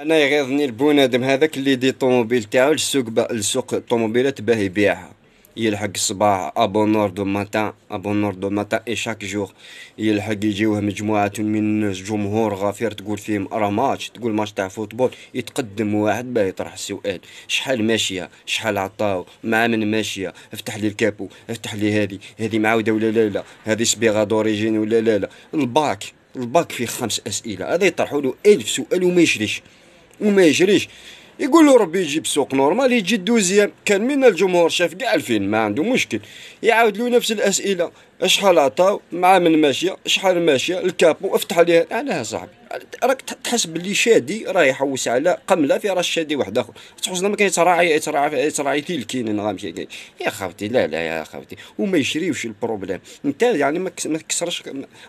انا يغيظني البنادم هذاك اللي يدي الطوموبيل تاعو لسوق الطوموبيلات باه يبيعها. يلحق الصباح ابونور دو ماتان ابونور دو ماتان اي شاك جور. يلحق يجيوه مجموعة من الناس، جمهور غفير، تقول فيهم راه ماتش، تقول ماتش تاع فوتبول، يتقدم واحد باه يطرح السؤال: شحال ماشية، شحال عطاو، مع من ماشية، افتح لي الكابو، افتح لي هذه معاودة ولا لا لا، هذه صبيغة دوريجين ولا لا لا. الباك فيه 5 أسئلة، هذا يطرحوا له 1000 سؤال وما يجريش. يقول له ربي يجيب سوق نورمال، يجي الدوزيام. كان من الجمهور شاف كاع الفيلم ما عنده مشكل، يعاود له نفس الاسئله: شحال عطاو، مع من ماشيه، شحال ماشيه، الكابو، افتح عليه. علاه صاحبي؟ راك تحس باللي شادي راه يحوس على قمله في راس شادي واحد اخر. تحس ما كاين يتراعي تيلكين غامشي كاين. يا خاوتي لا لا يا خاوتي، وما يشريوش البروبليم. انت يعني ما تكسرش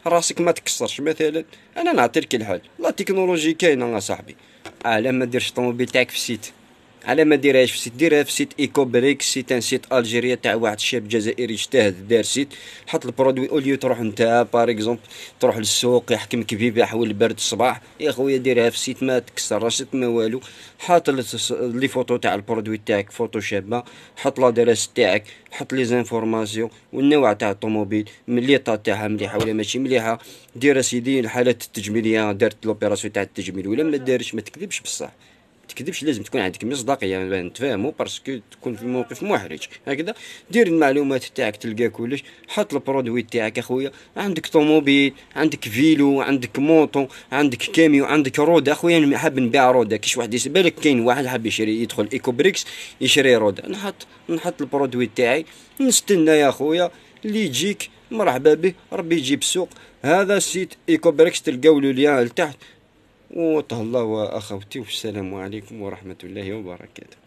راسك، ما تكسرش مثلا. انا نعطيك الحل، لا تكنولوجي كاينه صاحبي. على ما ديرش الطوموبيل تاعك في السيت، على ما ديرهاش في السيت، ديرها في سيت ايكو بريك. سيت ان سيت الجيريا تاع واحد الشاب جزائري اجتهد دار سيت، حط البرودوي. اوليو تروح نتا بار اكزومبل تروح للسوق يحكمك بيه حول البرد الصباح، يا خويا ديرها في سيت، ما تكسر راسك ما والو. حط لي فوتو تاع البرودوي تاعك، فوتو شابه، حط لادريس تاعك، حط لي زانفورماسيون والنوع تاع الطوموبيل، من ليطا تاعها مليحه ولا ماشي مليحه. دير سيدي الحالات التجميليه، دارت لوبيراسيون تاع التجميل ولا ما دارش. ما تكذبش بصح، تكذبش، لازم تكون عندك مصداقيه نتفاهموا، باسكو تكون في موقف محرج هكذا. دير المعلومات تاعك تلقى كلش، حط البرودوي تاعك اخويا. عندك طوموبيل، عندك فيلو، عندك موطو، عندك كاميو، عندك رودا. اخويا انا حاب نبيع رودا، كيش واحد بالك كاين واحد حاب يشري، يدخل ايكو بريكس يشري رودا، نحط البرودوي تاعي، نستنى يا اخويا اللي يجيك مرحبا به، ربي يجيب السوق. هذا السيت ايكو بريكس، تلقاو له ليان لتحت. وتهلا واخوتي، والسلام عليكم ورحمة الله وبركاته.